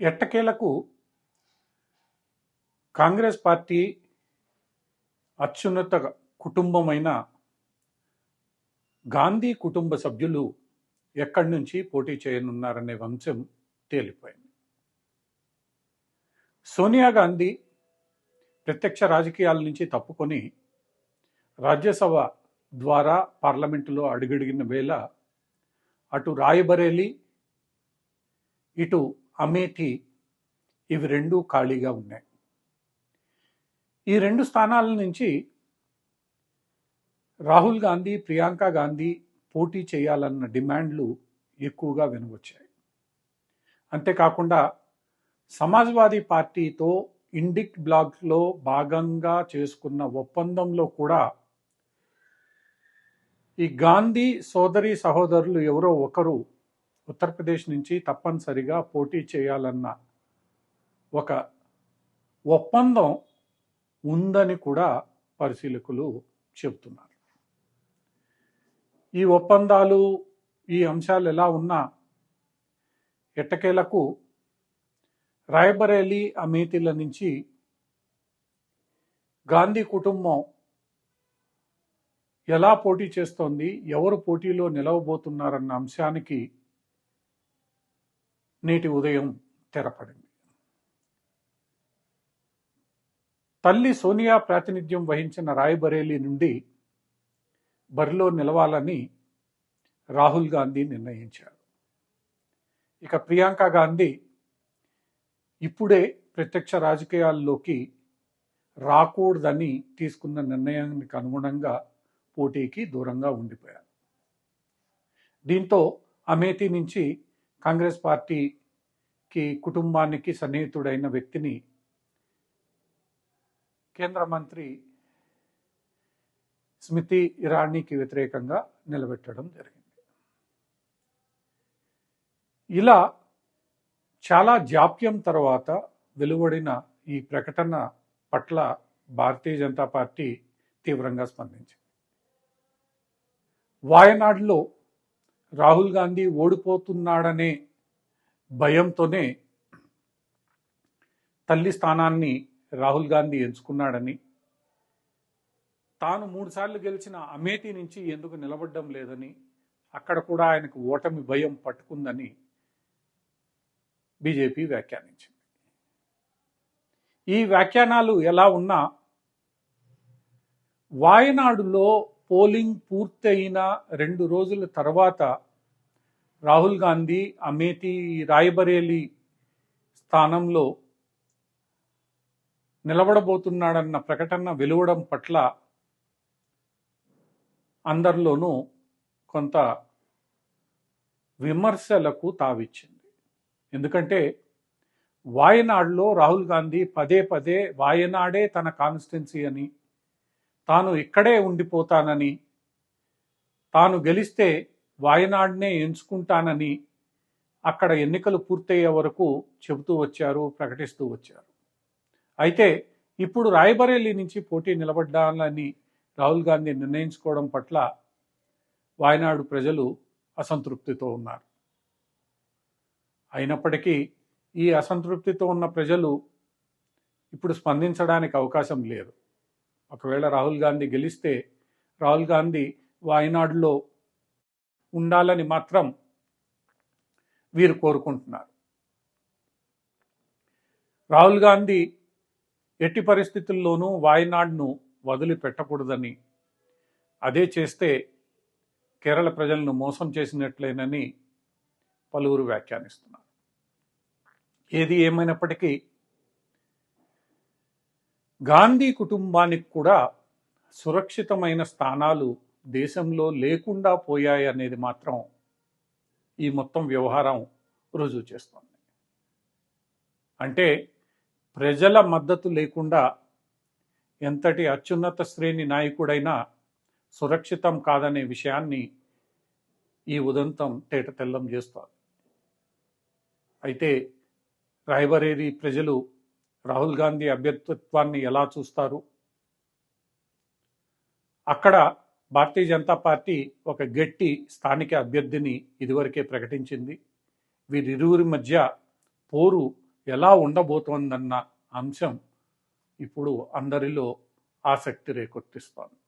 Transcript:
ఎట్టకేలకు కాంగ్రెస్ పార్టీ అత్యున్నత కుటుంబమైన గాంధీ కుటుంబ సభ్యులు ఎక్కడి నుంచి పోటీ చేయనున్నారనే అంశం తేలిపోయింది. సోనియా గాంధీ ప్రత్యక్ష రాజకీయాల నుంచి తప్పుకొని రాజ్యసభ ద్వారా పార్లమెంటులో అడుగడిగిన వేళ అటు రాయబరేలీ ఇటు అమేఠీ ఇవి రెండూ ఖాళీగా ఉన్నాయి. ఈ రెండు స్థానాల నుంచి రాహుల్ గాంధీ, ప్రియాంక గాంధీ పోటీ చేయాలన్న డిమాండ్లు ఎక్కువగా వినవచ్చాయి. అంతేకాకుండా సమాజ్వాదీ పార్టీతో ఇండిక్ బ్లాక్లో భాగంగా చేసుకున్న ఒప్పందంలో కూడా ఈ గాంధీ సోదరి సహోదరులు ఎవరో ఒకరు ఉత్తరప్రదేశ్ నుంచి తప్పనిసరిగా పోటీ చేయాలన్న ఒక ఒప్పందం ఉందని కూడా పరిశీలకులు చెబుతున్నారు. ఈ ఒప్పందాలు, ఈ అంశాలు ఎలా ఉన్నా ఎట్టకేలకు రాయబరేలీ, అమేఠీల నుంచి గాంధీ కుటుంబం ఎలా పోటీ చేస్తోంది, ఎవరు పోటీలో నిలవబోతున్నారన్న అంశానికి నేటి ఉదయం తెరపడింది. తల్లి సోనియా ప్రాతినిధ్యం వహించిన రాయబరేలీ నుండి బరిలో నిలవాలని రాహుల్ గాంధీ నిర్ణయించారు. ఇక ప్రియాంక గాంధీ ఇప్పుడే ప్రత్యక్ష రాజకీయాల్లోకి రాకూడదని తీసుకున్న నిర్ణయానికి అనుగుణంగా పోటీకి దూరంగా ఉండిపోయారు. దీంతో అమేఠీ నుంచి కాంగ్రెస్ పార్టీకి కుటుంబానికి సన్నిహితుడైన వ్యక్తిని కేంద్ర మంత్రి స్మృతి ఇరానీకి వ్యతిరేకంగా నిలబెట్టడం జరిగింది. ఇలా చాలా జాప్యం తర్వాత వెలువడిన ఈ ప్రకటన పట్ల భారతీయ జనతా పార్టీ తీవ్రంగా స్పందించింది. వాయనాడ్లో రాహుల్ గాంధీ ఓడిపోతున్నాడనే భయంతోనే తల్లి స్థానాన్ని రాహుల్ గాంధీ ఎంచుకున్నాడని, తాను 3 సార్లు గెలిచిన అమేఠీ నుంచి ఎందుకు నిలబడడం లేదని, అక్కడ కూడా ఆయనకు ఓటమి భయం పట్టుకుందని బీజేపీ వ్యాఖ్యానించింది. ఈ వ్యాఖ్యానాలు ఎలా ఉన్నా వాయనాడులో పోలింగ్ పూర్తయిన 2 రోజుల తర్వాత రాహుల్ గాంధీ అమేఠీ, రాయబరేలీ స్థానంలో నిలబడబోతున్నాడన్న ప్రకటన వెలువడం పట్ల అందరిలోనూ కొంత విమర్శలకు తావిచ్చింది. ఎందుకంటే వాయనాడులో రాహుల్ గాంధీ పదే పదే వాయనాడే తన కాన్స్టిట్యున్సీ అని, తాను ఇక్కడే ఉండిపోతానని, తాను గెలిస్తే వాయనాడ్నే ఎంచుకుంటానని అక్కడ ఎన్నికలు పూర్తయ్యే వరకు చెబుతూ వచ్చారు, ప్రకటిస్తూ వచ్చారు. అయితే ఇప్పుడు రాయబరేలీ నుంచి పోటీ నిలబడ్డాలని రాహుల్ గాంధీ నిర్ణయించుకోవడం పట్ల వాయనాడు ప్రజలు అసంతృప్తితో ఉన్నారు. అయినప్పటికీ ఈ అసంతృప్తితో ఉన్న ప్రజలు ఇప్పుడు స్పందించడానికి అవకాశం లేదు. ఒకవేళ రాహుల్ గాంధీ గెలిస్తే రాహుల్ గాంధీ వాయనాడులో ఉండాలని మాత్రం వీరు కోరుకుంటున్నారు. రాహుల్ గాంధీ ఎట్టి పరిస్థితుల్లోనూ వాయనాడ్ను వదిలిపెట్టకూడదని, అదే చేస్తే కేరళ ప్రజలను మోసం చేసినట్లేనని పలువురు వ్యాఖ్యానిస్తున్నారు. ఏది ఏమైనప్పటికీ గాంధీ కుటుంబానికి కూడా సురక్షితమైన స్థానాలు దేశంలో లేకుండా పోయాయనేది మాత్రం ఈ మొత్తం వ్యవహారం రుజువు చేస్తోంది. అంటే ప్రజల మద్దతు లేకుండా ఎంతటి అత్యున్నత శ్రేణి నాయకుడైనా సురక్షితం కాదనే విషయాన్ని ఈ ఉదంతం తేటతెల్లం చేస్తారు. అయితే రాయబరేలీ ప్రజలు రాహుల్ గాంధీ అభ్యర్థిత్వాన్ని ఎలా చూస్తారు? అక్కడ భారతీయ జనతా పార్టీ ఒక గట్టి స్థానిక అభ్యర్థిని ఇదివరకే ప్రకటించింది. వీరిరువురి మధ్య పోరు ఎలా ఉండబోతోందన్న అంశం ఇప్పుడు అందరిలో ఆసక్తి రేకొత్తిస్తోంది.